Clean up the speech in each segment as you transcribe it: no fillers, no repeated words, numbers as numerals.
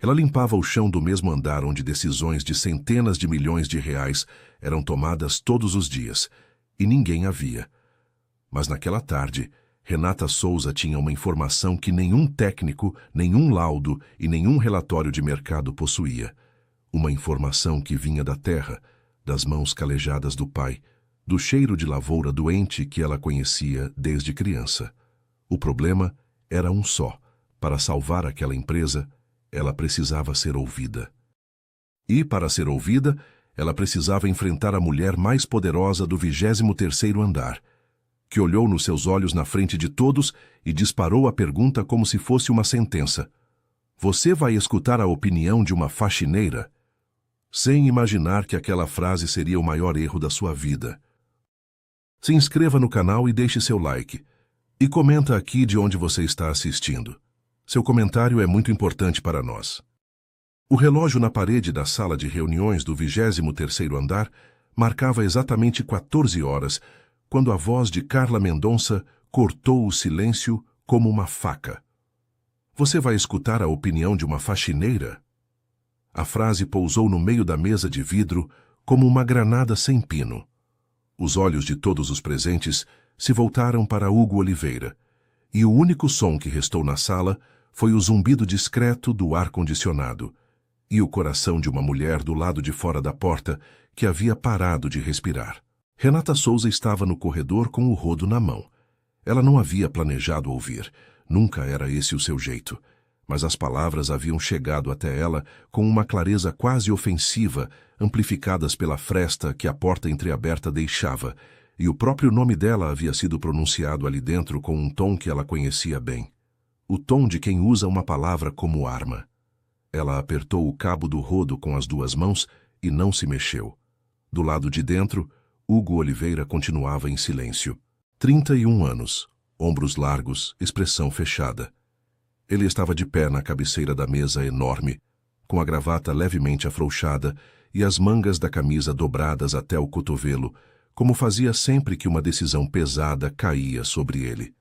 Ela limpava o chão do mesmo andar onde decisões de centenas de milhões de reais eram tomadas todos os dias, e ninguém a via. Mas naquela tarde, Renata Souza tinha uma informação que nenhum técnico, nenhum laudo e nenhum relatório de mercado possuía. Uma informação que vinha da terra, das mãos calejadas do pai, do cheiro de lavoura doente que ela conhecia desde criança. O problema era um só. Para salvar aquela empresa, ela precisava ser ouvida. E, para ser ouvida, ela precisava enfrentar a mulher mais poderosa do 23º andar, que olhou nos seus olhos na frente de todos e disparou a pergunta como se fosse uma sentença. Você vai escutar a opinião de uma faxineira? Sem imaginar que aquela frase seria o maior erro da sua vida. Se inscreva no canal e deixe seu like. E comenta aqui de onde você está assistindo. Seu comentário é muito importante para nós. O relógio na parede da sala de reuniões do 23º andar marcava exatamente 14 horas, quando a voz de Carla Mendonça cortou o silêncio como uma faca. Você vai escutar a opinião de uma faxineira? A frase pousou no meio da mesa de vidro como uma granada sem pino. Os olhos de todos os presentes se voltaram para Hugo Oliveira, e o único som que restou na sala foi o zumbido discreto do ar-condicionado e o coração de uma mulher do lado de fora da porta que havia parado de respirar. Renata Souza estava no corredor com o rodo na mão. Ela não havia planejado ouvir, nunca era esse o seu jeito, mas as palavras haviam chegado até ela com uma clareza quase ofensiva, amplificadas pela fresta que a porta entreaberta deixava, e o próprio nome dela havia sido pronunciado ali dentro com um tom que ela conhecia bem. O tom de quem usa uma palavra como arma. Ela apertou o cabo do rodo com as duas mãos e não se mexeu. Do lado de dentro, Hugo Oliveira continuava em silêncio. 31 anos, ombros largos, expressão fechada. Ele estava de pé na cabeceira da mesa enorme, com a gravata levemente afrouxada e as mangas da camisa dobradas até o cotovelo, como fazia sempre que uma decisão pesada caía sobre ele.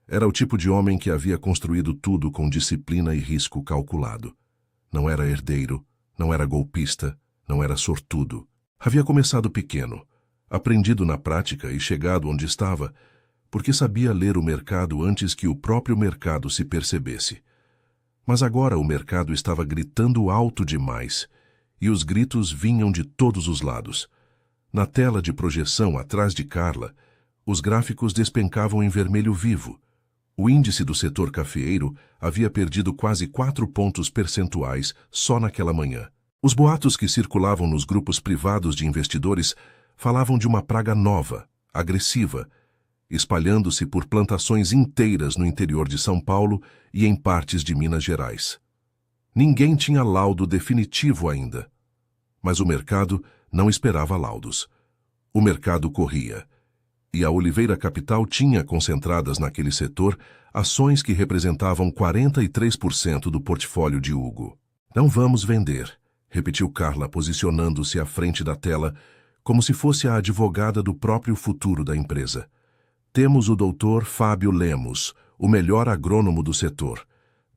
Era o tipo de homem que havia construído tudo com disciplina e risco calculado. Não era herdeiro, não era golpista, não era sortudo. Havia começado pequeno, aprendido na prática e chegado onde estava, porque sabia ler o mercado antes que o próprio mercado se percebesse. Mas agora o mercado estava gritando alto demais, e os gritos vinham de todos os lados. Na tela de projeção atrás de Carla, os gráficos despencavam em vermelho vivo. O índice do setor cafeeiro havia perdido quase 4 pontos percentuais só naquela manhã. Os boatos que circulavam nos grupos privados de investidores falavam de uma praga nova, agressiva, espalhando-se por plantações inteiras no interior de São Paulo e em partes de Minas Gerais. Ninguém tinha laudo definitivo ainda, mas o mercado não esperava laudos. O mercado corria, e a Oliveira Capital tinha concentradas naquele setor ações que representavam 43% do portfólio de Hugo. Não vamos vender, repetiu Carla, posicionando-se à frente da tela, como se fosse a advogada do próprio futuro da empresa. Temos o doutor Fábio Lemos, o melhor agrônomo do setor.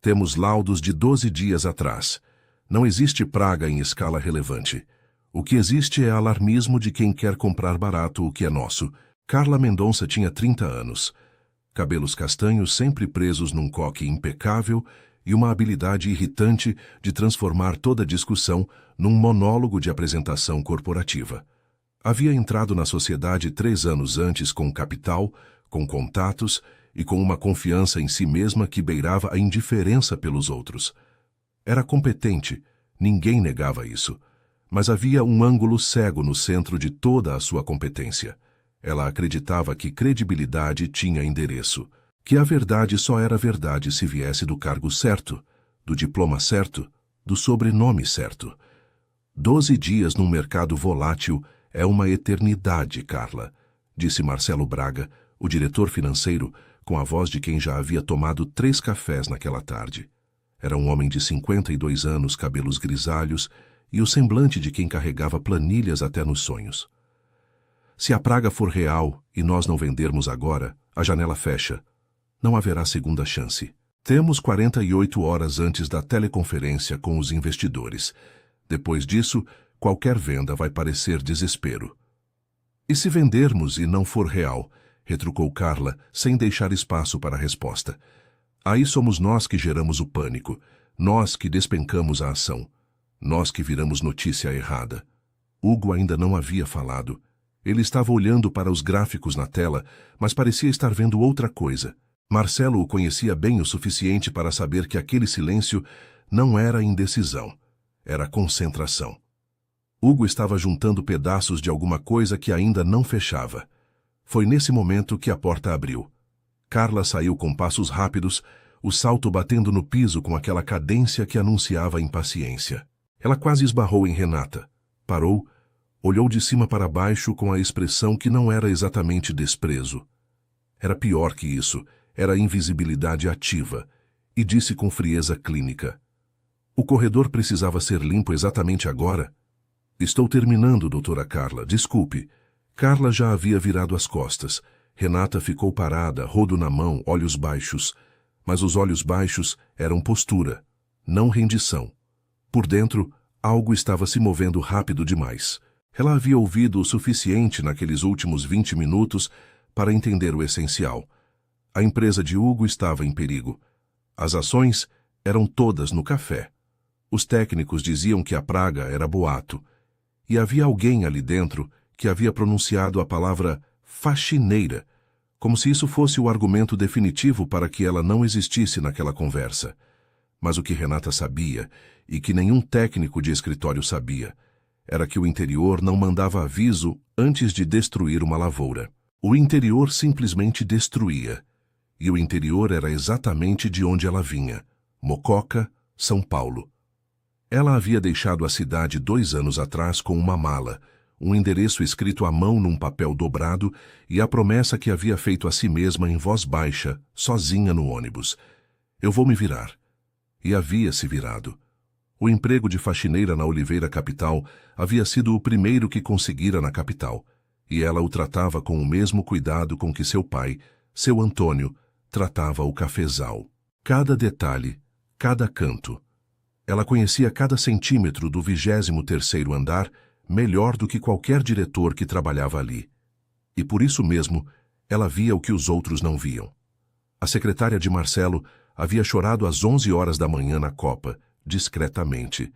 Temos laudos de 12 dias atrás. Não existe praga em escala relevante. O que existe é alarmismo de quem quer comprar barato o que é nosso. Carla Mendonça tinha 30 anos. Cabelos castanhos sempre presos num coque impecável e uma habilidade irritante de transformar toda discussão num monólogo de apresentação corporativa. Havia entrado na sociedade 3 anos antes com capital, com contatos e com uma confiança em si mesma que beirava a indiferença pelos outros. Era competente, ninguém negava isso, mas havia um ângulo cego no centro de toda a sua competência. Ela acreditava que credibilidade tinha endereço, que a verdade só era verdade se viesse do cargo certo, do diploma certo, do sobrenome certo. 12 dias num mercado volátil é uma eternidade, Carla, disse Marcelo Braga, o diretor financeiro, com a voz de quem já havia tomado 3 cafés naquela tarde. Era um homem de 52 anos, cabelos grisalhos e o semblante de quem carregava planilhas até nos sonhos. Se a praga for real e nós não vendermos agora, a janela fecha. Não haverá segunda chance. Temos 48 horas antes da teleconferência com os investidores. Depois disso, qualquer venda vai parecer desespero. E se vendermos e não for real? Retrucou Carla, sem deixar espaço para a resposta. Aí somos nós que geramos o pânico, nós que despencamos a ação, nós que viramos notícia errada. Hugo ainda não havia falado. Ele estava olhando para os gráficos na tela, mas parecia estar vendo outra coisa. Marcelo o conhecia bem o suficiente para saber que aquele silêncio não era indecisão, era concentração. Hugo estava juntando pedaços de alguma coisa que ainda não fechava. Foi nesse momento que a porta abriu. Carla saiu com passos rápidos, o salto batendo no piso com aquela cadência que anunciava impaciência. Ela quase esbarrou em Renata. Parou, olhou de cima para baixo com a expressão que não era exatamente desprezo. Era pior que isso, era invisibilidade ativa, e disse com frieza clínica: "O corredor precisava ser limpo exatamente agora?" "Estou terminando, doutora Carla, desculpe." Carla já havia virado as costas. Renata ficou parada, rodo na mão, olhos baixos. Mas os olhos baixos eram postura, não rendição. Por dentro, algo estava se movendo rápido demais. Ela havia ouvido o suficiente naqueles últimos 20 minutos para entender o essencial. A empresa de Hugo estava em perigo. As ações eram todas no café. Os técnicos diziam que a praga era boato. E havia alguém ali dentro que havia pronunciado a palavra faxineira, como se isso fosse o argumento definitivo para que ela não existisse naquela conversa. Mas o que Renata sabia, e que nenhum técnico de escritório sabia, era que o interior não mandava aviso antes de destruir uma lavoura. O interior simplesmente destruía. E o interior era exatamente de onde ela vinha: Mococa, São Paulo. Ela havia deixado a cidade 2 anos atrás com uma mala, um endereço escrito à mão num papel dobrado e a promessa que havia feito a si mesma em voz baixa, sozinha no ônibus: "Eu vou me virar." E havia se virado. O emprego de faxineira na Oliveira Capital havia sido o primeiro que conseguira na capital, e ela o tratava com o mesmo cuidado com que seu pai, seu Antônio, tratava o cafezal. Cada detalhe, cada canto. Ela conhecia cada centímetro do 23º andar melhor do que qualquer diretor que trabalhava ali. E por isso mesmo, ela via o que os outros não viam. A secretária de Marcelo havia chorado às 11 horas da manhã na copa, discretamente,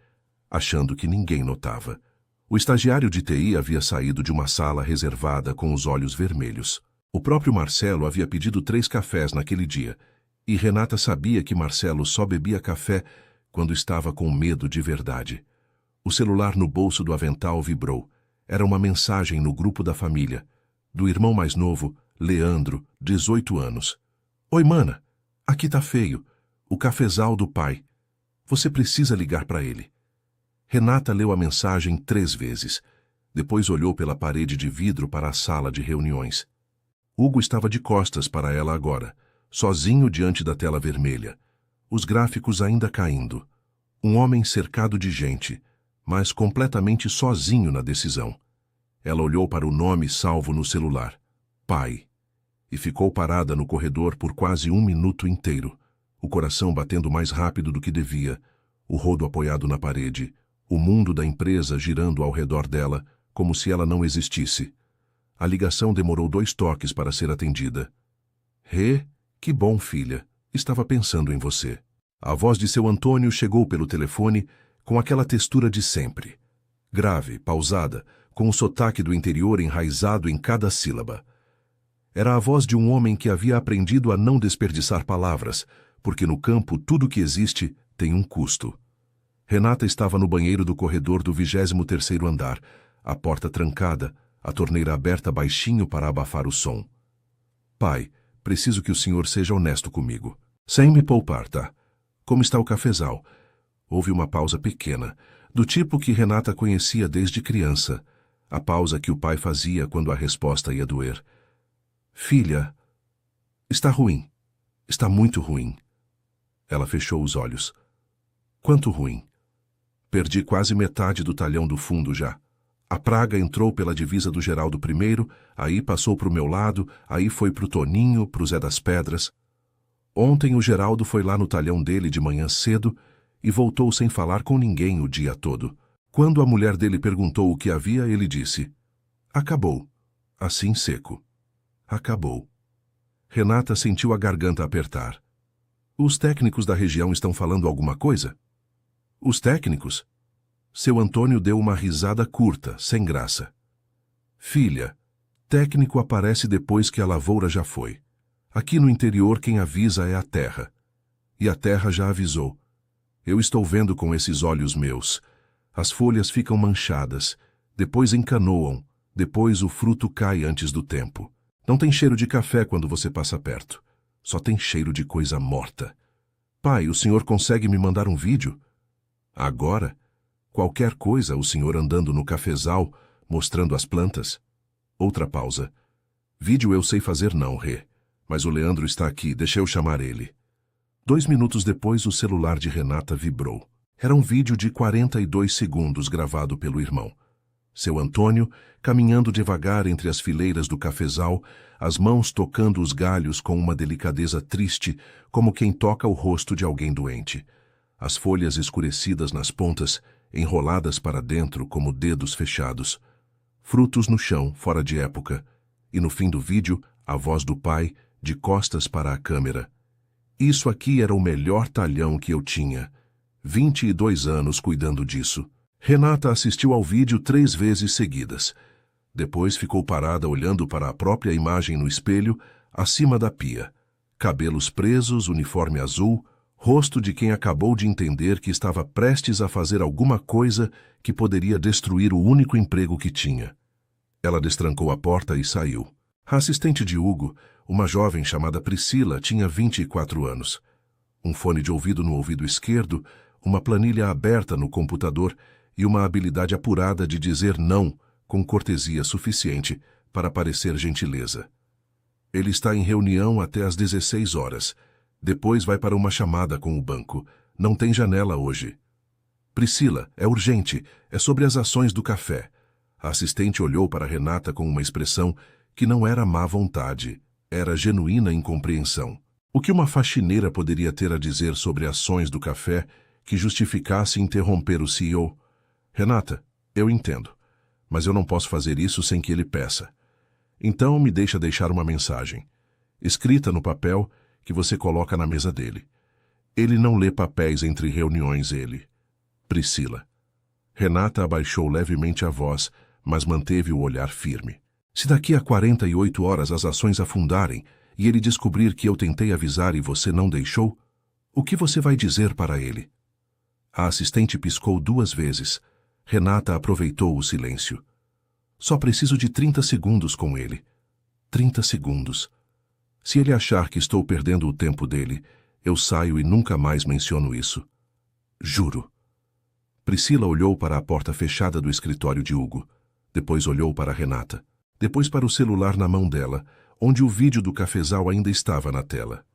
achando que ninguém notava. O estagiário de TI havia saído de uma sala reservada com os olhos vermelhos. O próprio Marcelo havia pedido 3 cafés naquele dia, e Renata sabia que Marcelo só bebia café quando estava com medo de verdade. O celular no bolso do avental vibrou. Era uma mensagem no grupo da família, do irmão mais novo, Leandro, 18 anos. "Oi, mana, aqui tá feio. O cafezal do pai. Você precisa ligar para ele." Renata leu a mensagem 3 vezes. Depois olhou pela parede de vidro para a sala de reuniões. Hugo estava de costas para ela agora, sozinho diante da tela vermelha. Os gráficos ainda caindo. Um homem cercado de gente, mas completamente sozinho na decisão. Ela olhou para o nome salvo no celular: Pai. E ficou parada no corredor por quase 1 minuto inteiro, o coração batendo mais rápido do que devia, o rodo apoiado na parede, o mundo da empresa girando ao redor dela, como se ela não existisse. A ligação demorou 2 toques para ser atendida. Que bom, filha. Estava pensando em você." A voz de seu Antônio chegou pelo telefone com aquela textura de sempre. Grave, pausada, com o sotaque do interior enraizado em cada sílaba. Era a voz de um homem que havia aprendido a não desperdiçar palavras, porque no campo tudo que existe tem um custo. Renata estava no banheiro do corredor do 23º andar, a porta trancada, a torneira aberta baixinho para abafar o som. "Pai, preciso que o senhor seja honesto comigo. Sem me poupar, tá? Como está o cafezal?" Houve uma pausa pequena, do tipo que Renata conhecia desde criança, a pausa que o pai fazia quando a resposta ia doer. "Filha, está ruim. Está muito ruim." Ela fechou os olhos. "Quanto ruim?" "Perdi quase metade do talhão do fundo já. A praga entrou pela divisa do Geraldo primeiro, aí passou para o meu lado, aí foi para o Toninho, para o Zé das Pedras." Ontem o Geraldo foi lá no talhão dele de manhã cedo e voltou sem falar com ninguém o dia todo. Quando a mulher dele perguntou o que havia, ele disse: acabou. Assim seco. Acabou. Renata sentiu a garganta apertar. Os técnicos da região estão falando alguma coisa? Os técnicos? Seu Antônio deu uma risada curta, sem graça. Filha, técnico aparece depois que a lavoura já foi. Aqui no interior quem avisa é a terra. E a terra já avisou. Eu estou vendo com esses olhos meus. As folhas ficam manchadas, depois encanoam, depois o fruto cai antes do tempo. Não tem cheiro de café quando você passa perto. Só tem cheiro de coisa morta. Pai, o senhor consegue me mandar um vídeo? Agora? Qualquer coisa, o senhor andando no cafezal, mostrando as plantas? Outra pausa. Vídeo eu sei fazer não, Rê. Mas o Leandro está aqui, deixa eu chamar ele. 2 minutos depois, o celular de Renata vibrou. Era um vídeo de 42 segundos gravado pelo irmão. Seu Antônio, caminhando devagar entre as fileiras do cafezal, as mãos tocando os galhos com uma delicadeza triste, como quem toca o rosto de alguém doente. As folhas escurecidas nas pontas, enroladas para dentro como dedos fechados. Frutos no chão, fora de época. E no fim do vídeo, a voz do pai, de costas para a câmera. Isso aqui era o melhor talhão que eu tinha. 22 anos cuidando disso. Renata assistiu ao vídeo 3 vezes seguidas. Depois ficou parada olhando para a própria imagem no espelho, acima da pia. Cabelos presos, uniforme azul, rosto de quem acabou de entender que estava prestes a fazer alguma coisa que poderia destruir o único emprego que tinha. Ela destrancou a porta e saiu. A assistente de Hugo, uma jovem chamada Priscila, tinha 24 anos. Um fone de ouvido no ouvido esquerdo, uma planilha aberta no computador e uma habilidade apurada de dizer não com cortesia suficiente para parecer gentileza. Ele está em reunião até às 16 horas. Depois vai para uma chamada com o banco. Não tem janela hoje. Priscila, é urgente. É sobre as ações do café. A assistente olhou para Renata com uma expressão que não era má vontade, era genuína incompreensão. O que uma faxineira poderia ter a dizer sobre ações do café que justificasse interromper o CEO? Renata, eu entendo, mas eu não posso fazer isso sem que ele peça. Então me deixar uma mensagem, escrita no papel que você coloca na mesa dele. Ele não lê papéis entre reuniões, ele. Priscila. Renata abaixou levemente a voz, mas manteve o olhar firme. Se daqui a 48 horas as ações afundarem e ele descobrir que eu tentei avisar e você não deixou, o que você vai dizer para ele? A assistente piscou 2 vezes. Renata aproveitou o silêncio. Só preciso de 30 segundos com ele. 30 segundos. Se ele achar que estou perdendo o tempo dele, eu saio e nunca mais menciono isso. Juro. Priscila olhou para a porta fechada do escritório de Hugo. Depois olhou para Renata. Depois para o celular na mão dela, onde o vídeo do cafezal ainda estava na tela.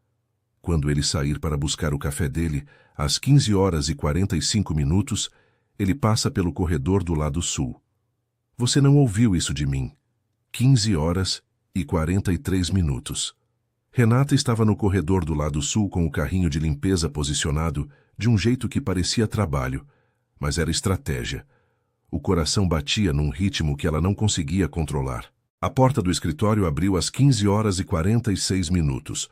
Quando ele sair para buscar o café dele, às 15 horas e 45 minutos, ele passa pelo corredor do lado sul. Você não ouviu isso de mim. 15 horas e 43 minutos. Renata estava no corredor do lado sul com o carrinho de limpeza posicionado de um jeito que parecia trabalho, mas era estratégia. O coração batia num ritmo que ela não conseguia controlar. A porta do escritório abriu às 15 horas e 46 minutos.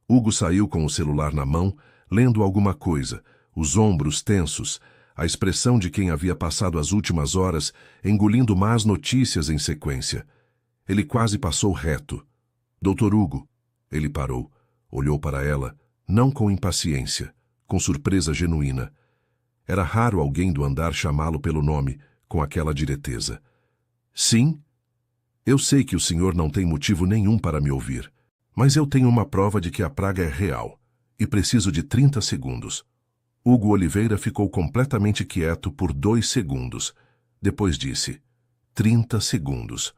Hugo saiu com o celular na mão, lendo alguma coisa, os ombros tensos, a expressão de quem havia passado as últimas horas engolindo más notícias em sequência. Ele quase passou reto. Doutor Hugo. Ele parou, olhou para ela, não com impaciência, com surpresa genuína. Era raro alguém do andar chamá-lo pelo nome, com aquela direteza. Sim? Eu sei que o senhor não tem motivo nenhum para me ouvir, mas eu tenho uma prova de que a praga é real, e preciso de 30 segundos. Hugo Oliveira ficou completamente quieto por 2 segundos. Depois disse, 30 segundos.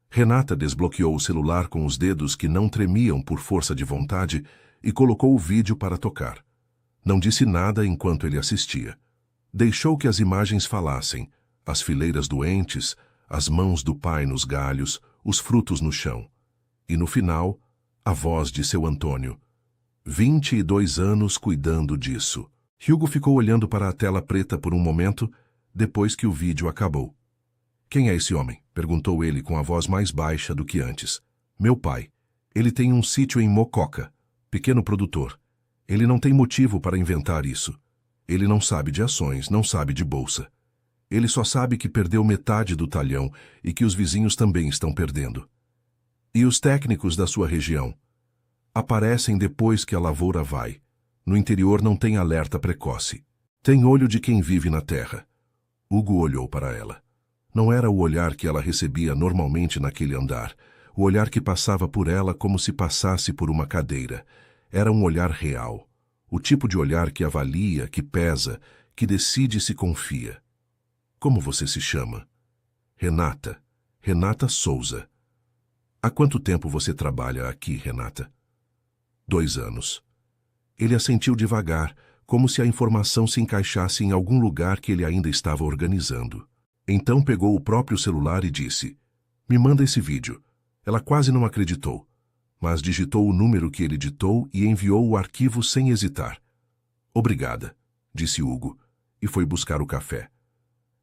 Renata desbloqueou o celular com os dedos que não tremiam por força de vontade e colocou o vídeo para tocar. Não disse nada enquanto ele assistia. Deixou que as imagens falassem, as fileiras doentes, as mãos do pai nos galhos, os frutos no chão. E no final, a voz de seu Antônio. 22 anos cuidando disso. Hugo ficou olhando para a tela preta por um momento, depois que o vídeo acabou. Quem é esse homem? Perguntou ele com a voz mais baixa do que antes. Meu pai. Ele tem um sítio em Mococa. Pequeno produtor. Ele não tem motivo para inventar isso. Ele não sabe de ações, não sabe de bolsa. Ele só sabe que perdeu metade do talhão e que os vizinhos também estão perdendo. E os técnicos da sua região? Aparecem depois que a lavoura vai. No interior não tem alerta precoce. Tem olho de quem vive na terra. Hugo olhou para ela. Não era o olhar que ela recebia normalmente naquele andar, o olhar que passava por ela como se passasse por uma cadeira. Era um olhar real, o tipo de olhar que avalia, que pesa, que decide e se confia. Como você se chama? Renata. Renata Souza. Há quanto tempo você trabalha aqui, Renata? 2 anos. Ele assentiu devagar, como se a informação se encaixasse em algum lugar que ele ainda estava organizando. Então pegou o próprio celular e disse: Me manda esse vídeo. Ela quase não acreditou, mas digitou o número que ele ditou e enviou o arquivo sem hesitar. Obrigada, disse Hugo, e foi buscar o café.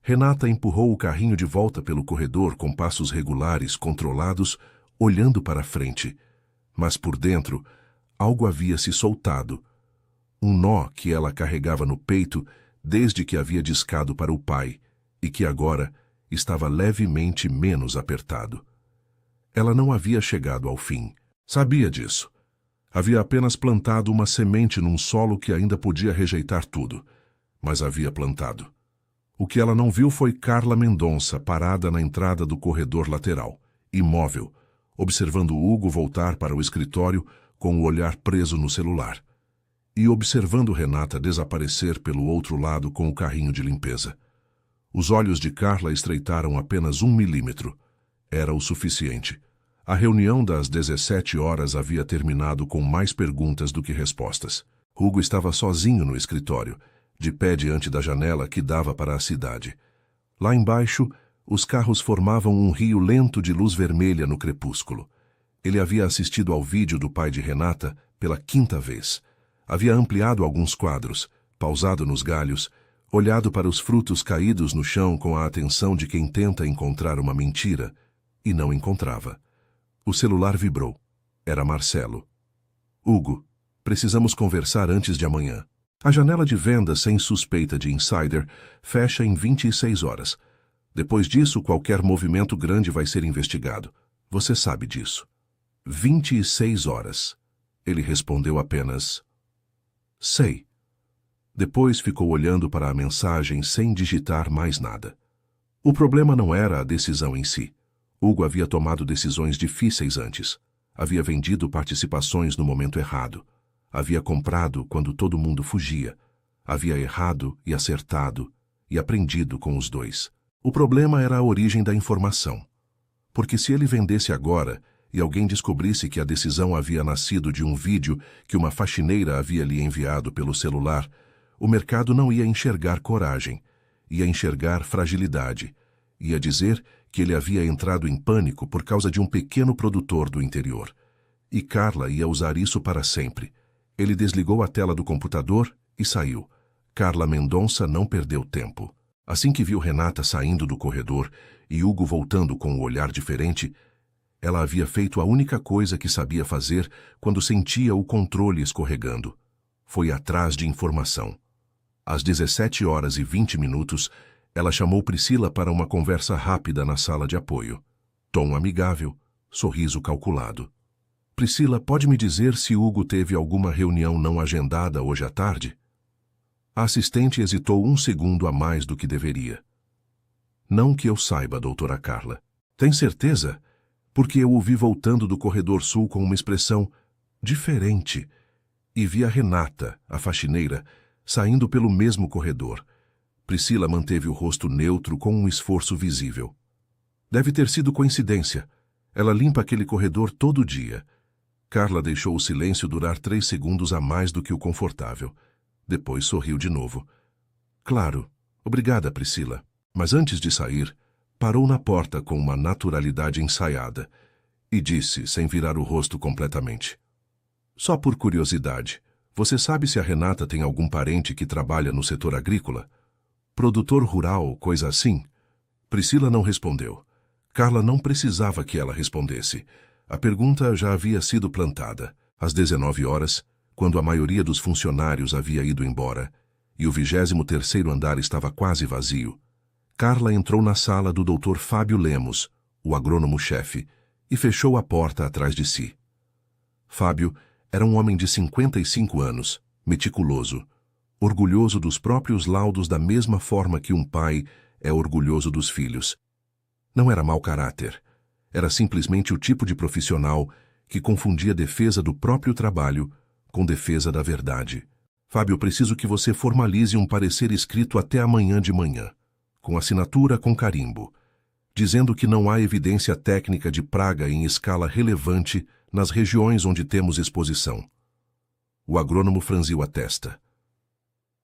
Renata empurrou o carrinho de volta pelo corredor com passos regulares, controlados, olhando para a frente. Mas por dentro, algo havia se soltado. Um nó que ela carregava no peito desde que havia discado para o pai, e que agora estava levemente menos apertado. Ela não havia chegado ao fim. Sabia disso. Havia apenas plantado uma semente num solo que ainda podia rejeitar tudo, mas havia plantado. O que ela não viu foi Carla Mendonça parada na entrada do corredor lateral, imóvel, observando Hugo voltar para o escritório com o olhar preso no celular, e observando Renata desaparecer pelo outro lado com o carrinho de limpeza. Os olhos de Carla estreitaram apenas 1 milímetro. Era o suficiente. A reunião das 17 horas havia terminado com mais perguntas do que respostas. Hugo estava sozinho no escritório, de pé diante da janela que dava para a cidade. Lá embaixo, os carros formavam um rio lento de luz vermelha no crepúsculo. Ele havia assistido ao vídeo do pai de Renata pela 5ª vez. Havia ampliado alguns quadros, pausado nos galhos, olhado para os frutos caídos no chão com a atenção de quem tenta encontrar uma mentira, e não encontrava. O celular vibrou. Era Marcelo. Hugo, precisamos conversar antes de amanhã. A janela de venda sem suspeita de insider fecha em 26 horas. Depois disso, qualquer movimento grande vai ser investigado. Você sabe disso. 26 horas. Ele respondeu apenas: Sei. Depois ficou olhando para a mensagem sem digitar mais nada. O problema não era a decisão em si. Hugo havia tomado decisões difíceis antes. Havia vendido participações no momento errado. Havia comprado quando todo mundo fugia. Havia errado e acertado, e aprendido com os dois. O problema era a origem da informação. Porque se ele vendesse agora e alguém descobrisse que a decisão havia nascido de um vídeo que uma faxineira havia lhe enviado pelo celular, o mercado não ia enxergar coragem, ia enxergar fragilidade, ia dizer que ele havia entrado em pânico por causa de um pequeno produtor do interior. E Carla ia usar isso para sempre. Ele desligou a tela do computador e saiu. Carla Mendonça não perdeu tempo. Assim que viu Renata saindo do corredor e Hugo voltando com um olhar diferente, ela havia feito a única coisa que sabia fazer quando sentia o controle escorregando. Foi atrás de informação. Às 17h20, ela chamou Priscila para uma conversa rápida na sala de apoio. Tom amigável, sorriso calculado. Priscila, pode me dizer se Hugo teve alguma reunião não agendada hoje à tarde? A assistente hesitou 1 segundo a mais do que deveria. Não que eu saiba, doutora Carla. Tem certeza? Porque eu o vi voltando do corredor sul com uma expressão diferente e vi a Renata, a faxineira, saindo pelo mesmo corredor. Priscila manteve o rosto neutro com um esforço visível. Deve ter sido coincidência. Ela limpa aquele corredor todo dia. Carla deixou o silêncio durar 3 segundos a mais do que o confortável. Depois sorriu de novo. Claro. Obrigada, Priscila. Mas antes de sair, parou na porta com uma naturalidade ensaiada e disse, sem virar o rosto completamente: Só por curiosidade, você sabe se a Renata tem algum parente que trabalha no setor agrícola? Produtor rural, coisa assim? Priscila não respondeu. Carla não precisava que ela respondesse. A pergunta já havia sido plantada. Às 19 horas, quando a maioria dos funcionários havia ido embora e o 23º andar estava quase vazio, Carla entrou na sala do Dr. Fábio Lemos, o agrônomo-chefe, e fechou a porta atrás de si. Fábio era um homem de 55 anos, meticuloso, orgulhoso dos próprios laudos da mesma forma que um pai é orgulhoso dos filhos. Não era mau caráter, era simplesmente o tipo de profissional que confundia defesa do próprio trabalho com defesa da verdade. Fábio, preciso que você formalize um parecer escrito até amanhã de manhã, com assinatura com carimbo, dizendo que não há evidência técnica de praga em escala relevante nas regiões onde temos exposição. O agrônomo franziu a testa.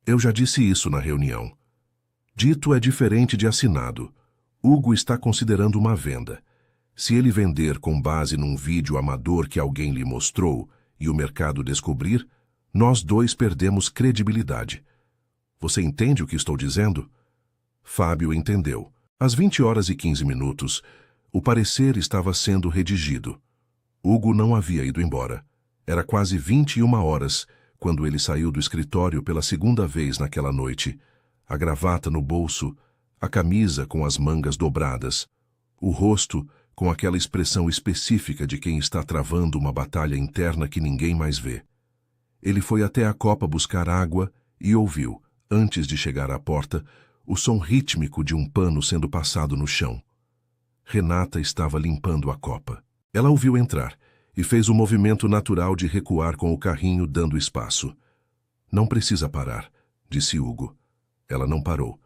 Eu já disse isso na reunião. Dito é diferente de assinado. Hugo está considerando uma venda. Se ele vender com base num vídeo amador que alguém lhe mostrou e o mercado descobrir, nós dois perdemos credibilidade. Você entende o que estou dizendo? Fábio entendeu. Às 20h15, o parecer estava sendo redigido. Hugo não havia ido embora. Era quase 21h quando ele saiu do escritório pela segunda vez naquela noite, a gravata no bolso, a camisa com as mangas dobradas, o rosto com aquela expressão específica de quem está travando uma batalha interna que ninguém mais vê. Ele foi até a copa buscar água e ouviu, antes de chegar à porta, o som rítmico de um pano sendo passado no chão. Renata estava limpando a copa. Ela o viu entrar e fez o movimento natural de recuar com o carrinho dando espaço. Não precisa parar, disse Hugo. Ela não parou,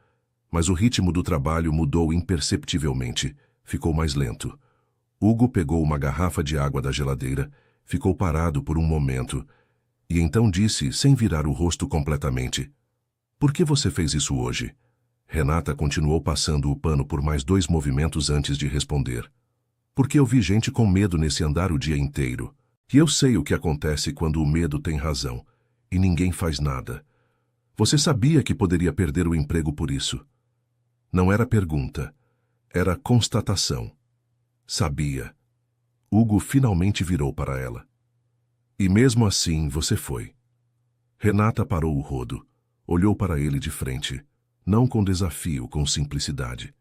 mas o ritmo do trabalho mudou imperceptivelmente, ficou mais lento. Hugo pegou uma garrafa de água da geladeira, ficou parado por um momento, e então disse, sem virar o rosto completamente, "Por que você fez isso hoje?" Renata continuou passando o pano por mais 2 movimentos antes de responder. "Porque eu vi gente com medo nesse andar o dia inteiro. E eu sei o que acontece quando o medo tem razão, e ninguém faz nada. Você sabia que poderia perder o emprego por isso?" Não era pergunta, era constatação. Sabia. Hugo finalmente virou para ela. "E mesmo assim você foi." Renata parou o rodo, olhou para ele de frente, não com desafio, com simplicidade.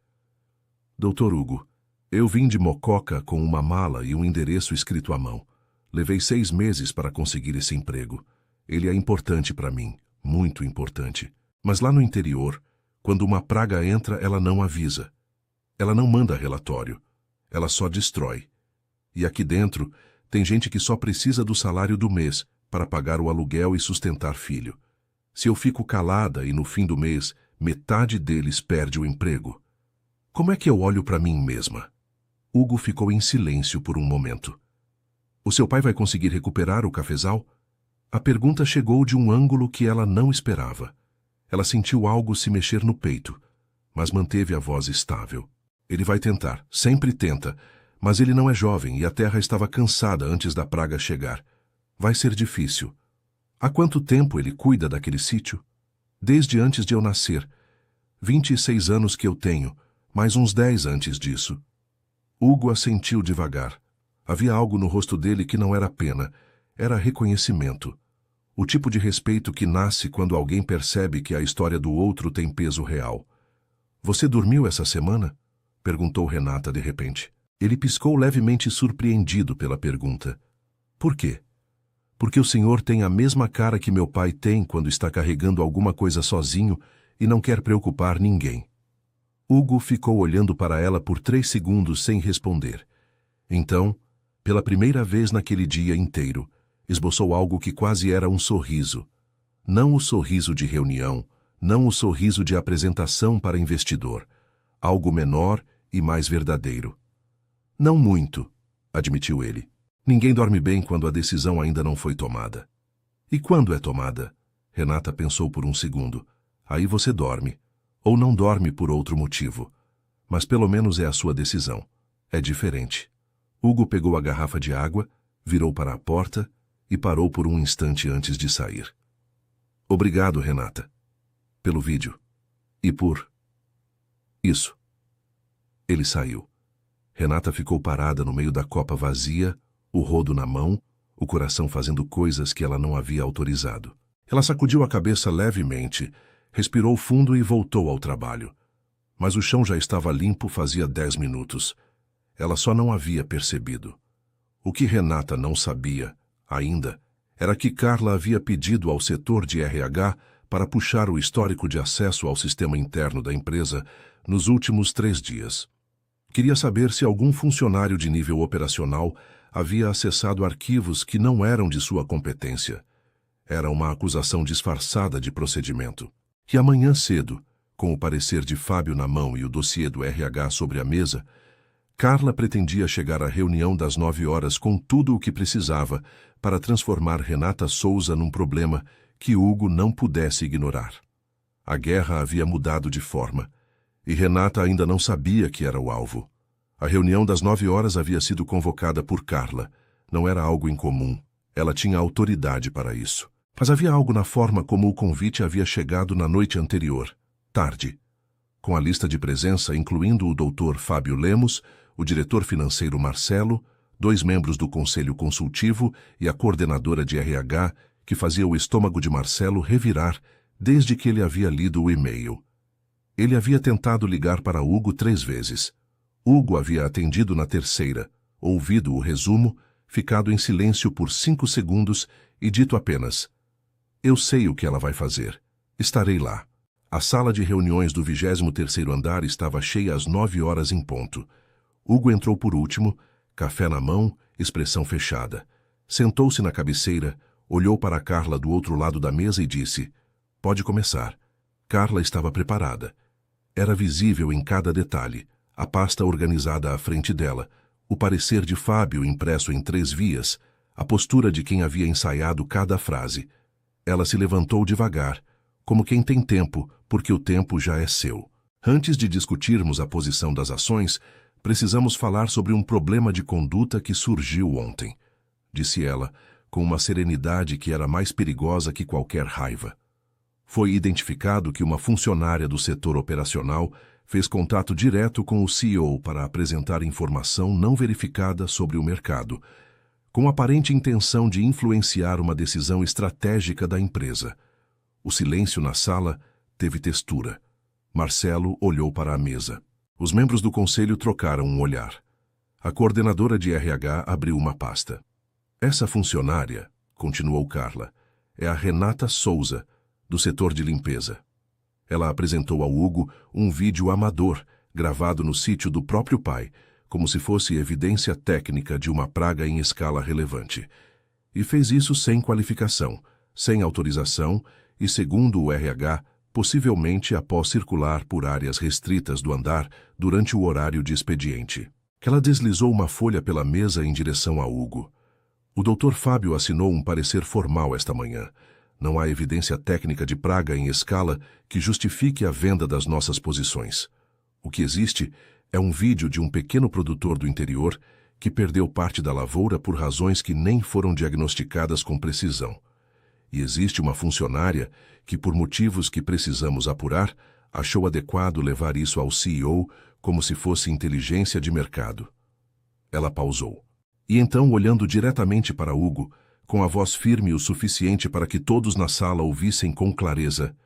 "Doutor Hugo, eu vim de Mococa com uma mala e um endereço escrito à mão. Levei 6 meses para conseguir esse emprego. Ele é importante para mim, muito importante. Mas lá no interior, quando uma praga entra, ela não avisa. Ela não manda relatório. Ela só destrói. E aqui dentro, tem gente que só precisa do salário do mês para pagar o aluguel e sustentar filho. Se eu fico calada e no fim do mês, metade deles perde o emprego. Como é que eu olho para mim mesma?" Hugo ficou em silêncio por um momento. "O seu pai vai conseguir recuperar o cafezal?" A pergunta chegou de um ângulo que ela não esperava. Ela sentiu algo se mexer no peito, mas manteve a voz estável. "Ele vai tentar, sempre tenta, mas ele não é jovem e a terra estava cansada antes da praga chegar. Vai ser difícil. Há quanto tempo ele cuida daquele sítio?" "Desde antes de eu nascer. 26 anos que eu tenho, mais uns 10 antes disso." Hugo assentiu devagar. Havia algo no rosto dele que não era pena, era reconhecimento. O tipo de respeito que nasce quando alguém percebe que a história do outro tem peso real. "Você dormiu essa semana?" perguntou Renata de repente. Ele piscou levemente surpreendido pela pergunta. "Por quê?" "Porque o senhor tem a mesma cara que meu pai tem quando está carregando alguma coisa sozinho e não quer preocupar ninguém." Hugo ficou olhando para ela por 3 segundos sem responder. Então, pela primeira vez naquele dia inteiro, esboçou algo que quase era um sorriso. Não o sorriso de reunião, não o sorriso de apresentação para investidor. Algo menor e mais verdadeiro. "Não muito", admitiu ele. "Ninguém dorme bem quando a decisão ainda não foi tomada." "E quando é tomada?" Renata pensou por um segundo. "Aí você dorme. Ou não dorme por outro motivo. Mas pelo menos é a sua decisão. É diferente." Hugo pegou a garrafa de água, virou para a porta e parou por um instante antes de sair. Obrigado, Renata. Pelo vídeo. E por... isso. Ele saiu. Renata ficou parada no meio da copa vazia, o rodo na mão, o coração fazendo coisas que ela não havia autorizado. Ela sacudiu a cabeça levemente, respirou fundo e voltou ao trabalho. Mas o chão já estava limpo fazia 10 minutos. Ela só não havia percebido. O que Renata não sabia, ainda, era que Carla havia pedido ao setor de RH para puxar o histórico de acesso ao sistema interno da empresa nos últimos 3 dias. Queria saber se algum funcionário de nível operacional havia acessado arquivos que não eram de sua competência. Era uma acusação disfarçada de procedimento. E amanhã cedo, com o parecer de Fábio na mão e o dossiê do RH sobre a mesa, Carla pretendia chegar à reunião das 9 horas com tudo o que precisava para transformar Renata Souza num problema que Hugo não pudesse ignorar. A guerra havia mudado de forma, e Renata ainda não sabia que era o alvo. A reunião das 9 horas havia sido convocada por Carla. Não era algo incomum. Ela tinha autoridade para isso. Mas havia algo na forma como o convite havia chegado na noite anterior, tarde, com a lista de presença incluindo o Dr. Fábio Lemos, o diretor financeiro Marcelo, 2 membros do Conselho Consultivo e a coordenadora de RH, que fazia o estômago de Marcelo revirar desde que ele havia lido o e-mail. Ele havia tentado ligar para Hugo 3 vezes. Hugo havia atendido na terceira, ouvido o resumo, ficado em silêncio por 5 segundos e dito apenas: "Eu sei o que ela vai fazer. Estarei lá." A sala de reuniões do 23º andar estava cheia às 9 horas em ponto. Hugo entrou por último, café na mão, expressão fechada. Sentou-se na cabeceira, olhou para Carla do outro lado da mesa e disse: "Pode começar." Carla estava preparada. Era visível em cada detalhe, a pasta organizada à frente dela, o parecer de Fábio impresso em 3 vias, a postura de quem havia ensaiado cada frase. Ela se levantou devagar, como quem tem tempo, porque o tempo já é seu. "Antes de discutirmos a posição das ações, precisamos falar sobre um problema de conduta que surgiu ontem", disse ela, com uma serenidade que era mais perigosa que qualquer raiva. Foi identificado que uma funcionária do setor operacional fez contato direto com o CEO para apresentar informação não verificada sobre o mercado, com aparente intenção de influenciar uma decisão estratégica da empresa. O silêncio na sala teve textura. Marcelo olhou para a mesa. Os membros do conselho trocaram um olhar. A coordenadora de RH abriu uma pasta. "Essa funcionária", continuou Carla, "é a Renata Souza, do setor de limpeza." Ela apresentou ao Hugo um vídeo amador, gravado no sítio do próprio pai, como se fosse evidência técnica de uma praga em escala relevante. E fez isso sem qualificação, sem autorização e, segundo o RH, possivelmente após circular por áreas restritas do andar durante o horário de expediente. Ela deslizou uma folha pela mesa em direção a Hugo. "O Dr. Fábio assinou um parecer formal esta manhã. Não há evidência técnica de praga em escala que justifique a venda das nossas posições. O que existe é um vídeo de um pequeno produtor do interior que perdeu parte da lavoura por razões que nem foram diagnosticadas com precisão. E existe uma funcionária que, por motivos que precisamos apurar, achou adequado levar isso ao CEO como se fosse inteligência de mercado." Ela pausou. E então, olhando diretamente para Hugo, com a voz firme o suficiente para que todos na sala ouvissem com clareza: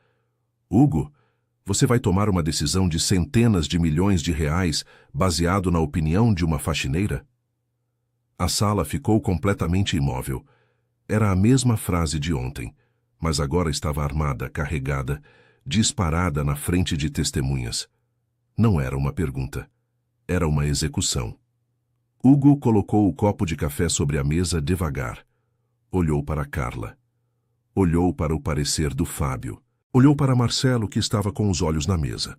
"Hugo, você vai tomar uma decisão de centenas de milhões de reais baseado na opinião de uma faxineira?" A sala ficou completamente imóvel. Era a mesma frase de ontem, mas agora estava armada, carregada, disparada na frente de testemunhas. Não era uma pergunta. Era uma execução. Hugo colocou o copo de café sobre a mesa devagar. Olhou para Carla. Olhou para o parecer do Fábio. Olhou para Marcelo, que estava com os olhos na mesa.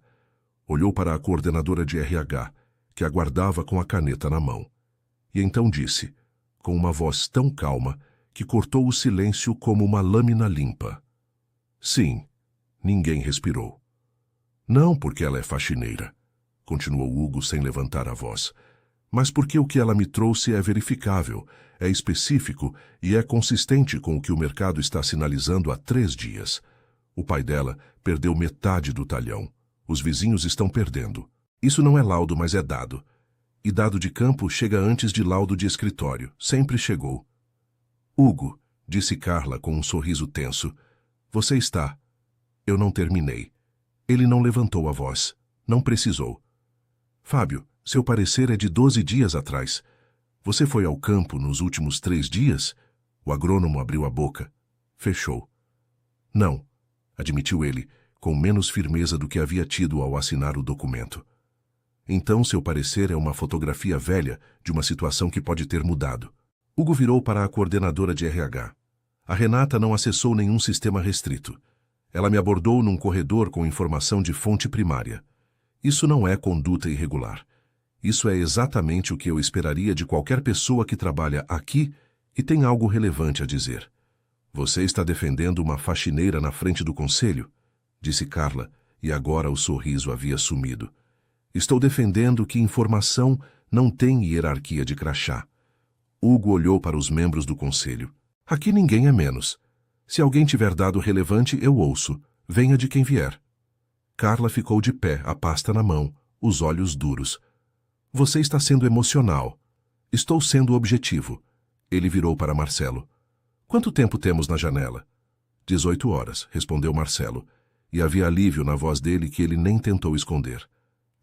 Olhou para a coordenadora de RH, que aguardava com a caneta na mão. E então disse, com uma voz tão calma que cortou o silêncio como uma lâmina limpa: "Sim." Ninguém respirou. "Não porque ela é faxineira", continuou Hugo sem levantar a voz, Mas porque o que ela me trouxe é verificável, é específico e é consistente com o que o mercado está sinalizando há 3 dias. O pai dela perdeu metade do talhão. Os vizinhos estão perdendo. Isso não é laudo, mas é dado. E dado de campo chega antes de laudo de escritório. Sempre chegou. Hugo, disse Carla com um sorriso tenso. Você está... Eu não terminei. Ele não levantou a voz. Não precisou. Fábio, seu parecer é de 12 dias atrás. Você foi ao campo nos últimos 3 dias? O agrônomo abriu a boca. Fechou. Não, admitiu ele, com menos firmeza do que havia tido ao assinar o documento. Então seu parecer é uma fotografia velha de uma situação que pode ter mudado. Hugo virou para a coordenadora de RH. A Renata não acessou nenhum sistema restrito. Ela me abordou num corredor com informação de fonte primária. Isso não é conduta irregular. Isso é exatamente o que eu esperaria de qualquer pessoa que trabalha aqui e tem algo relevante a dizer. Você está defendendo uma faxineira na frente do conselho? Disse Carla, e agora o sorriso havia sumido. Estou defendendo que informação não tem hierarquia de crachá. Hugo olhou para os membros do conselho. Aqui ninguém é menos. Se alguém tiver dado relevante, eu ouço. Venha de quem vier. Carla ficou de pé, a pasta na mão, os olhos duros. Você está sendo emocional. Estou sendo objetivo. Ele virou para Marcelo. Quanto tempo temos na janela? 18 horas, respondeu Marcelo, e havia alívio na voz dele que ele nem tentou esconder.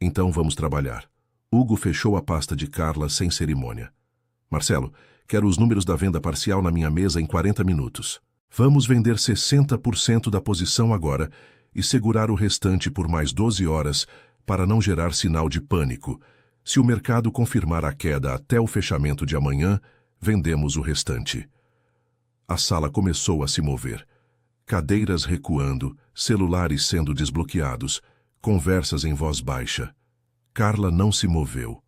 Então vamos trabalhar. Hugo fechou a pasta de Carla sem cerimônia. Marcelo, quero os números da venda parcial na minha mesa em 40 minutos. Vamos vender 60% da posição agora e segurar o restante por mais 12 horas para não gerar sinal de pânico. Se o mercado confirmar a queda até o fechamento de amanhã, vendemos o restante. A sala começou a se mover. Cadeiras recuando, celulares sendo desbloqueados, conversas em voz baixa. Carla não se moveu.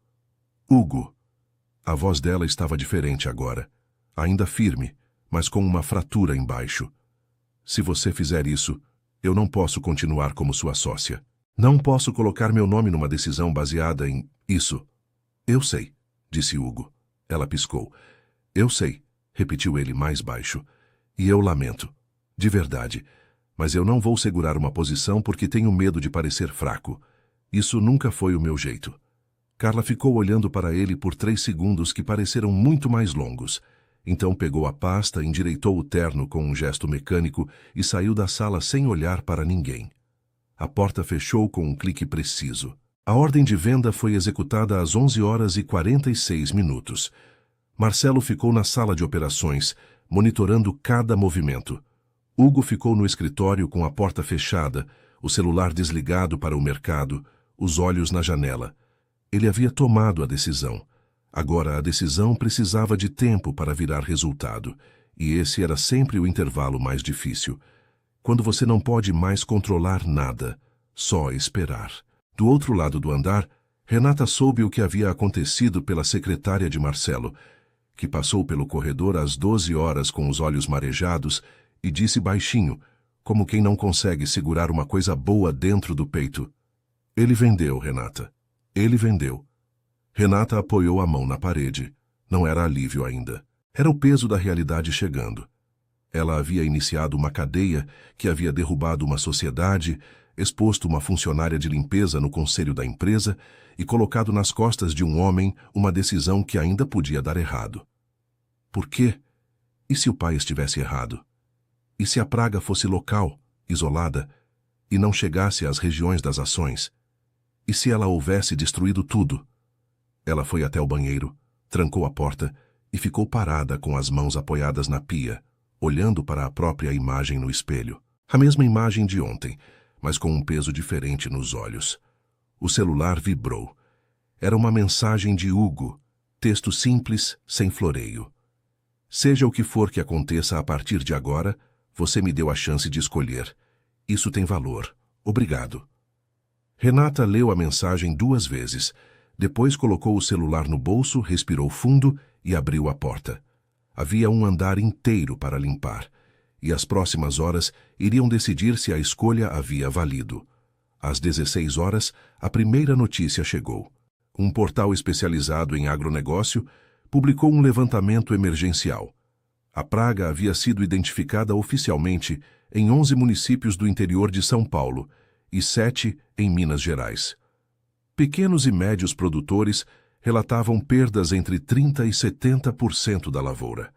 Hugo. A voz dela estava diferente agora, ainda firme, mas com uma fratura embaixo. Se você fizer isso, eu não posso continuar como sua sócia. Não posso colocar meu nome numa decisão baseada em isso. Eu sei, disse Hugo. Ela piscou. Eu sei, repetiu ele mais baixo. E eu lamento. De verdade. Mas eu não vou segurar uma posição porque tenho medo de parecer fraco. Isso nunca foi o meu jeito. Carla ficou olhando para ele por 3 segundos que pareceram muito mais longos. Então pegou a pasta, endireitou o terno com um gesto mecânico e saiu da sala sem olhar para ninguém. A porta fechou com um clique preciso. A ordem de venda foi executada às 11 horas e 46 minutos. Marcelo ficou na sala de operações, monitorando cada movimento. Hugo ficou no escritório com a porta fechada, o celular desligado para o mercado, os olhos na janela. Ele havia tomado a decisão. Agora a decisão precisava de tempo para virar resultado, e esse era sempre o intervalo mais difícil. Quando você não pode mais controlar nada, só esperar. Do outro lado do andar, Renata soube o que havia acontecido pela secretária de Marcelo, que passou pelo corredor às 12 horas com os olhos marejados e disse baixinho, como quem não consegue segurar uma coisa boa dentro do peito. Ele vendeu, Renata. Ele vendeu. Renata apoiou a mão na parede. Não era alívio ainda. Era o peso da realidade chegando. Ela havia iniciado uma cadeia que havia derrubado uma sociedade, exposto uma funcionária de limpeza no conselho da empresa e colocado nas costas de um homem uma decisão que ainda podia dar errado. Por quê? E se o pai estivesse errado? E se a praga fosse local, isolada, e não chegasse às regiões das ações? E se ela houvesse destruído tudo? Ela foi até o banheiro, trancou a porta e ficou parada com as mãos apoiadas na pia, olhando para a própria imagem no espelho. A mesma imagem de ontem, mas com um peso diferente nos olhos. O celular vibrou. Era uma mensagem de Hugo, texto simples, sem floreio. Seja o que for que aconteça a partir de agora, você me deu a chance de escolher. Isso tem valor. Obrigado. Renata leu a mensagem 2 vezes. Depois colocou o celular no bolso, respirou fundo e abriu a porta. Havia um andar inteiro para limpar, e as próximas horas iriam decidir se a escolha havia valido. Às 16 horas, a primeira notícia chegou. Um portal especializado em agronegócio publicou um levantamento emergencial. A praga havia sido identificada oficialmente em 11 municípios do interior de São Paulo e 7 em Minas Gerais. Pequenos e médios produtores relatavam perdas entre 30% e 70% da lavoura.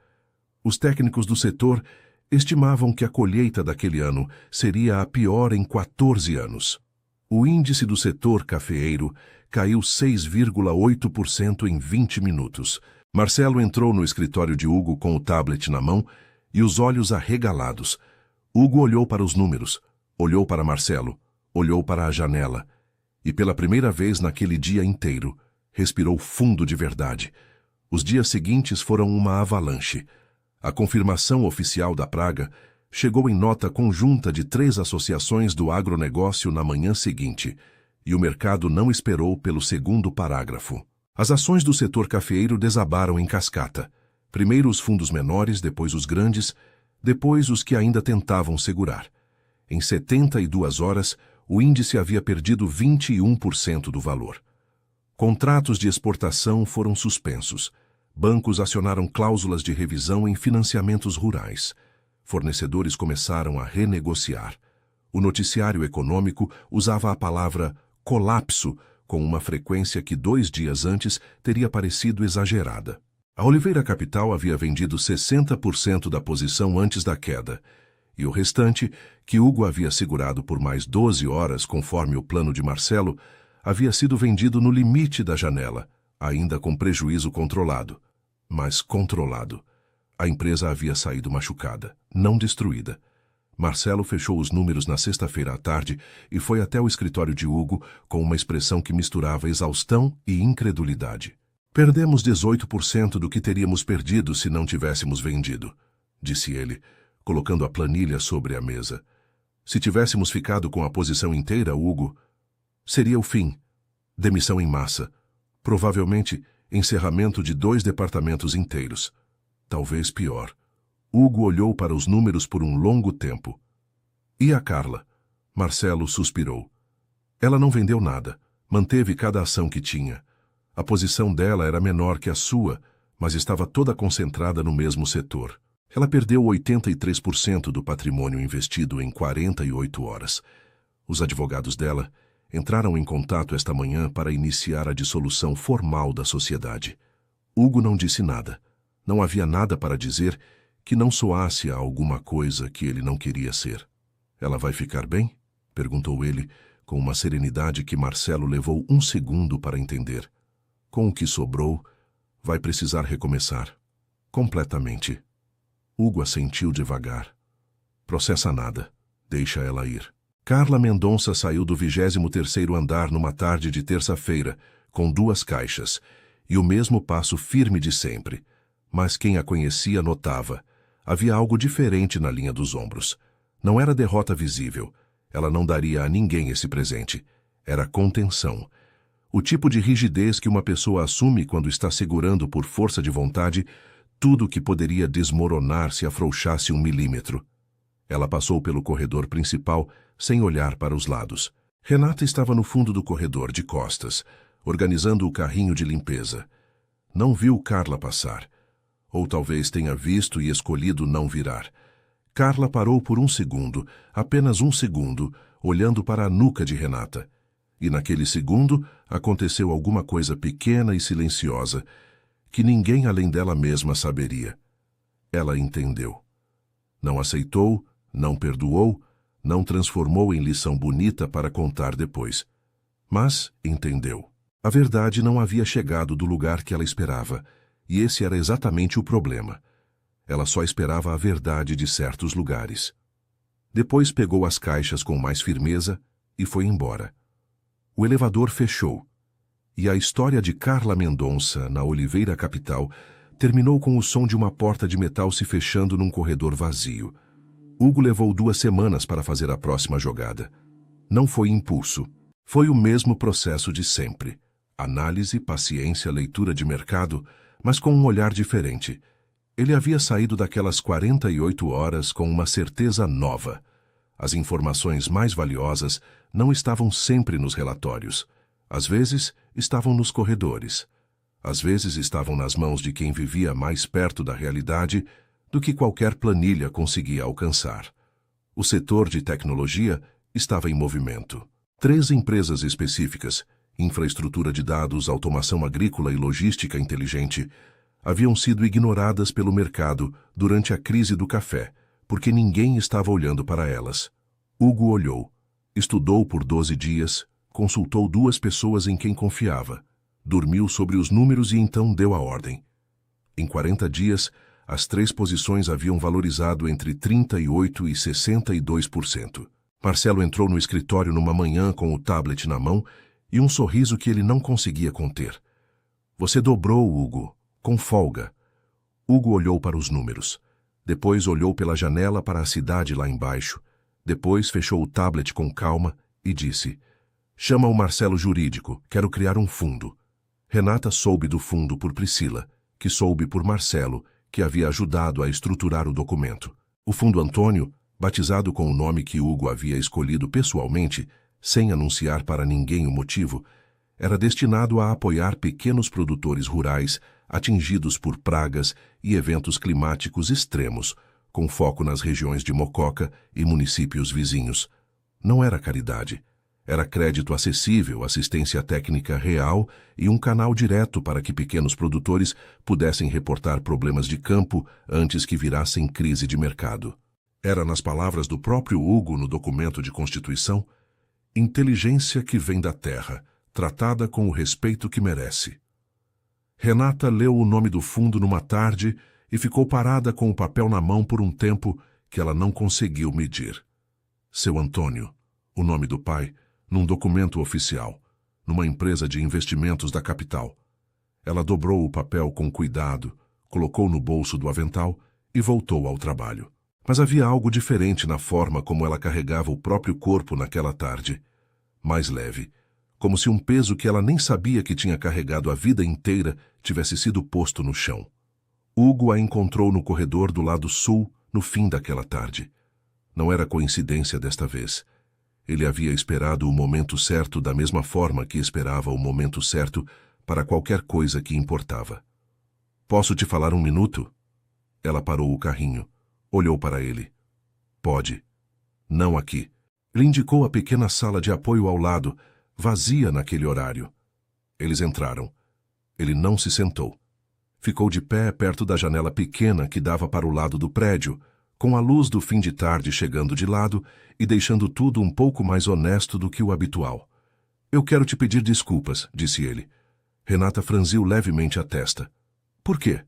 Os técnicos do setor estimavam que a colheita daquele ano seria a pior em 14 anos. O índice do setor cafeeiro caiu 6,8% em 20 minutos. Marcelo entrou no escritório de Hugo com o tablet na mão e os olhos arregalados. Hugo olhou para os números, olhou para Marcelo, olhou para a janela e, pela primeira vez naquele dia inteiro, respirou fundo de verdade. Os dias seguintes foram uma avalanche. A confirmação oficial da praga chegou em nota conjunta de 3 associações do agronegócio na manhã seguinte, e o mercado não esperou pelo segundo parágrafo. As ações do setor cafeeiro desabaram em cascata. Primeiro os fundos menores, depois os grandes, depois os que ainda tentavam segurar. Em 72 horas, o índice havia perdido 21% do valor. Contratos de exportação foram suspensos. Bancos acionaram cláusulas de revisão em financiamentos rurais. Fornecedores começaram a renegociar. O noticiário econômico usava a palavra colapso com uma frequência que 2 dias antes teria parecido exagerada. A Oliveira Capital havia vendido 60% da posição antes da queda, e o restante, que Hugo havia segurado por mais 12 horas conforme o plano de Marcelo, havia sido vendido no limite da janela, ainda com prejuízo controlado. Mas controlado. A empresa havia saído machucada, não destruída. Marcelo fechou os números na sexta-feira à tarde e foi até o escritório de Hugo com uma expressão que misturava exaustão e incredulidade. Perdemos 18% do que teríamos perdido se não tivéssemos vendido, disse ele, colocando a planilha sobre a mesa. Se tivéssemos ficado com a posição inteira, Hugo, seria o fim. Demissão em massa. Provavelmente, encerramento de 2 departamentos inteiros. Talvez pior. Hugo olhou para os números por um longo tempo. E a Carla? Marcelo suspirou. Ela não vendeu nada. Manteve cada ação que tinha. A posição dela era menor que a sua, mas estava toda concentrada no mesmo setor. Ela perdeu 83% do patrimônio investido em 48 horas. Os advogados dela entraram em contato esta manhã para iniciar a dissolução formal da sociedade. Hugo não disse nada. Não havia nada para dizer que não soasse a alguma coisa que ele não queria ser. Ela vai ficar bem? Perguntou ele, com uma serenidade que Marcelo levou 1 segundo para entender. Com o que sobrou, vai precisar recomeçar. Completamente. Hugo assentiu devagar. Processa nada. Deixa ela ir. Carla Mendonça saiu do 23º andar numa tarde de terça-feira, com 2 caixas, e o mesmo passo firme de sempre. Mas quem a conhecia notava. Havia algo diferente na linha dos ombros. Não era derrota visível. Ela não daria a ninguém esse presente. Era contenção. O tipo de rigidez que uma pessoa assume quando está segurando por força de vontade tudo que poderia desmoronar se afrouxasse 1 milímetro. Ela passou pelo corredor principal sem olhar para os lados. Renata estava no fundo do corredor, de costas, organizando o carrinho de limpeza. Não viu Carla passar. Ou talvez tenha visto e escolhido não virar. Carla parou por 1 segundo, apenas 1 segundo, olhando para a nuca de Renata. E naquele segundo aconteceu alguma coisa pequena e silenciosa, que ninguém além dela mesma saberia. Ela entendeu. Não aceitou, não perdoou, não transformou em lição bonita para contar depois. Mas entendeu. A verdade não havia chegado do lugar que ela esperava, e esse era exatamente o problema. Ela só esperava a verdade de certos lugares. Depois pegou as caixas com mais firmeza e foi embora. O elevador fechou, e a história de Carla Mendonça, na Oliveira Capital, terminou com o som de uma porta de metal se fechando num corredor vazio. Hugo levou 2 semanas para fazer a próxima jogada. Não foi impulso. Foi o mesmo processo de sempre. Análise, paciência, leitura de mercado, mas com um olhar diferente. Ele havia saído daquelas 48 horas com uma certeza nova. As informações mais valiosas não estavam sempre nos relatórios. Às vezes, estavam nos corredores. Às vezes, estavam nas mãos de quem vivia mais perto da realidade do que qualquer planilha conseguia alcançar. O setor de tecnologia estava em movimento. 3 empresas específicas, infraestrutura de dados, automação agrícola e logística inteligente, haviam sido ignoradas pelo mercado durante a crise do café, porque ninguém estava olhando para elas. Hugo olhou, estudou por 12 dias, consultou 2 pessoas em quem confiava, dormiu sobre os números e então deu a ordem. Em 40 dias, as 3 posições haviam valorizado entre 38% e 62%. Marcelo entrou no escritório numa manhã com o tablet na mão e um sorriso que ele não conseguia conter. Você dobrou, Hugo, com folga. Hugo olhou para os números. Depois olhou pela janela para a cidade lá embaixo. Depois fechou o tablet com calma e disse: chama o Marcelo Jurídico, quero criar um fundo. Renata soube do fundo por Priscila, que soube por Marcelo, que havia ajudado a estruturar o documento. O Fundo Antônio, batizado com o nome que Hugo havia escolhido pessoalmente, sem anunciar para ninguém o motivo, era destinado a apoiar pequenos produtores rurais atingidos por pragas e eventos climáticos extremos, com foco nas regiões de Mococa e municípios vizinhos. Não era caridade. Era crédito acessível, assistência técnica real e um canal direto para que pequenos produtores pudessem reportar problemas de campo antes que virassem crise de mercado. Era, nas palavras do próprio Hugo no documento de Constituição, inteligência que vem da terra, tratada com o respeito que merece. Renata leu o nome do fundo numa tarde e ficou parada com o papel na mão por um tempo que ela não conseguiu medir. Seu Antônio, o nome do pai, num documento oficial, numa empresa de investimentos da capital. Ela dobrou o papel com cuidado, colocou no bolso do avental e voltou ao trabalho. Mas havia algo diferente na forma como ela carregava o próprio corpo naquela tarde. Mais leve, como se um peso que ela nem sabia que tinha carregado a vida inteira tivesse sido posto no chão. Hugo a encontrou no corredor do lado sul no fim daquela tarde. Não era coincidência desta vez. Ele havia esperado o momento certo da mesma forma que esperava o momento certo para qualquer coisa que importava. Posso te falar um minuto? Ela parou o carrinho. Olhou para ele. Pode. Não aqui. Ele indicou a pequena sala de apoio ao lado, vazia naquele horário. Eles entraram. Ele não se sentou. Ficou de pé perto da janela pequena que dava para o lado do prédio, com a luz do fim de tarde chegando de lado e deixando tudo um pouco mais honesto do que o habitual. Eu quero te pedir desculpas, disse ele. Renata franziu levemente a testa. Por quê?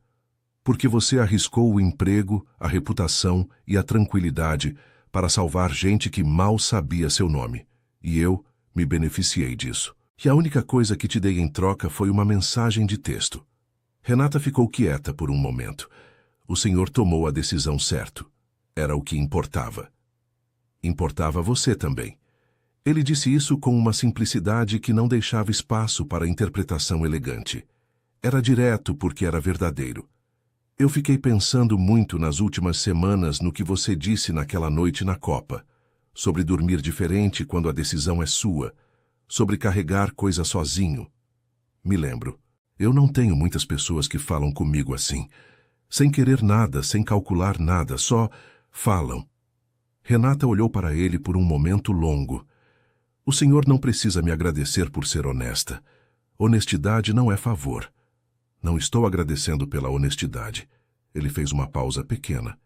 Porque você arriscou o emprego, a reputação e a tranquilidade para salvar gente que mal sabia seu nome. E eu me beneficiei disso. E a única coisa que te dei em troca foi uma mensagem de texto. Renata ficou quieta por um momento. O senhor tomou a decisão certa. Era o que importava. Importava você também. Ele disse isso com uma simplicidade que não deixava espaço para interpretação elegante. Era direto porque era verdadeiro. Eu fiquei pensando muito nas últimas semanas no que você disse naquela noite na Copa, sobre dormir diferente quando a decisão é sua, sobre carregar coisa sozinho. Me lembro, eu não tenho muitas pessoas que falam comigo assim, sem querer nada, sem calcular nada, só falam. Renata olhou para ele por um momento longo. O senhor não precisa me agradecer por ser honesta. Honestidade não é favor. Não estou agradecendo pela honestidade. Ele fez uma pausa pequena.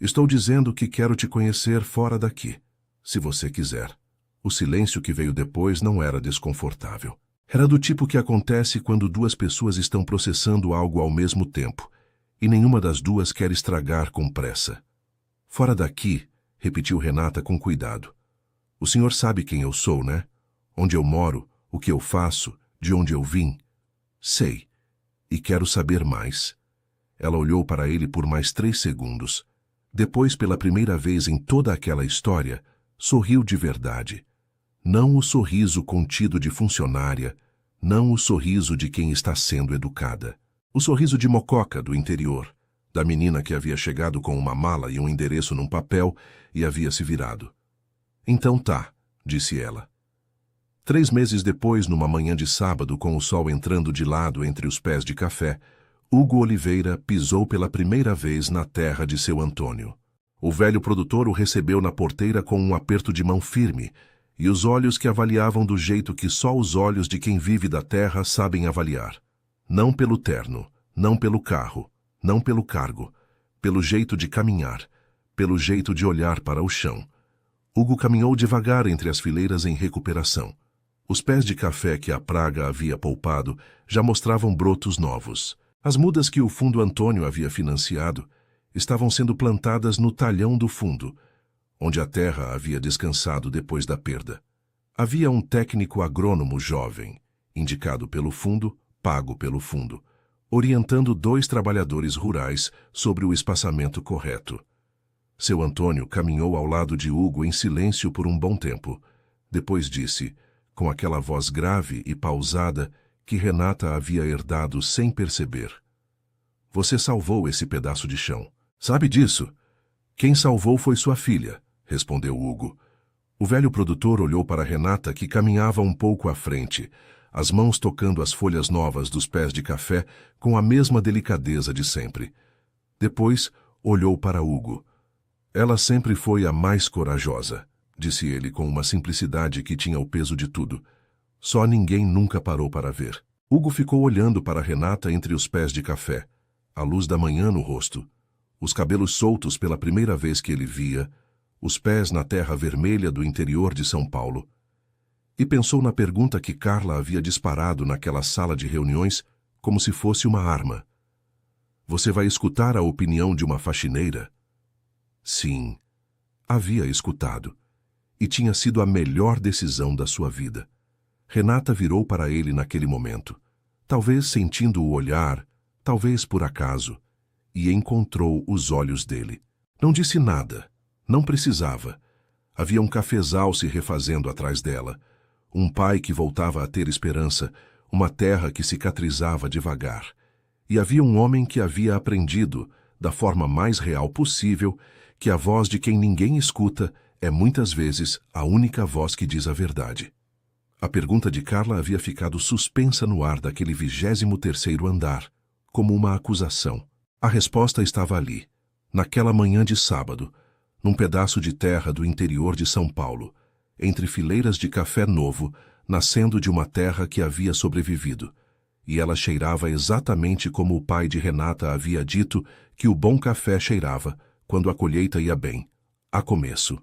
Estou dizendo que quero te conhecer fora daqui, se você quiser. O silêncio que veio depois não era desconfortável. Era do tipo que acontece quando 2 pessoas estão processando algo ao mesmo tempo, e nenhuma das 2 quer estragar com pressa. Fora daqui, repetiu Renata com cuidado. O senhor sabe quem eu sou, né? Onde eu moro, o que eu faço, de onde eu vim? Sei. E quero saber mais. Ela olhou para ele por mais 3 segundos. Depois, pela primeira vez em toda aquela história, sorriu de verdade. Não o sorriso contido de funcionária, não o sorriso de quem está sendo educada. O sorriso de Mococa, do interior, da menina que havia chegado com uma mala e um endereço num papel e havia se virado. Então tá, disse ela. 3 meses depois, numa manhã de sábado, com o sol entrando de lado entre os pés de café, Hugo Oliveira pisou pela primeira vez na terra de seu Antônio. O velho produtor o recebeu na porteira com um aperto de mão firme, e os olhos que avaliavam do jeito que só os olhos de quem vive da terra sabem avaliar. Não pelo terno, não pelo carro, não pelo cargo, pelo jeito de caminhar, pelo jeito de olhar para o chão. Hugo caminhou devagar entre as fileiras em recuperação. Os pés de café que a praga havia poupado já mostravam brotos novos. As mudas que o fundo Antônio havia financiado estavam sendo plantadas no talhão do fundo, onde a terra havia descansado depois da perda. Havia um técnico agrônomo jovem, indicado pelo fundo, pago pelo fundo, orientando 2 trabalhadores rurais sobre o espaçamento correto. Seu Antônio caminhou ao lado de Hugo em silêncio por um bom tempo. Depois disse, com aquela voz grave e pausada que Renata havia herdado sem perceber: "Você salvou esse pedaço de chão. Sabe disso?" "Quem salvou foi sua filha", respondeu Hugo. O velho produtor olhou para Renata, que caminhava um pouco à frente, as mãos tocando as folhas novas dos pés de café com a mesma delicadeza de sempre. Depois olhou para Hugo. "Ela sempre foi a mais corajosa", disse ele com uma simplicidade que tinha o peso de tudo. Só ninguém nunca parou para ver. Hugo ficou olhando para Renata entre os pés de café, a luz da manhã no rosto, os cabelos soltos pela primeira vez que ele via, os pés na terra vermelha do interior de São Paulo. E pensou na pergunta que Carla havia disparado naquela sala de reuniões como se fosse uma arma. "Você vai escutar a opinião de uma faxineira?" Sim, havia escutado. E tinha sido a melhor decisão da sua vida. Renata virou para ele naquele momento, talvez sentindo o olhar, talvez por acaso, e encontrou os olhos dele. Não disse nada, não precisava. Havia um cafezal se refazendo atrás dela, um pai que voltava a ter esperança, uma terra que cicatrizava devagar. E havia um homem que havia aprendido, da forma mais real possível, que a voz de quem ninguém escuta é muitas vezes a única voz que diz a verdade. A pergunta de Carla havia ficado suspensa no ar daquele 23º andar, como uma acusação. A resposta estava ali, naquela manhã de sábado, num pedaço de terra do interior de São Paulo, entre fileiras de café novo, nascendo de uma terra que havia sobrevivido. E ela cheirava exatamente como o pai de Renata havia dito que o bom café cheirava quando a colheita ia bem, a começo.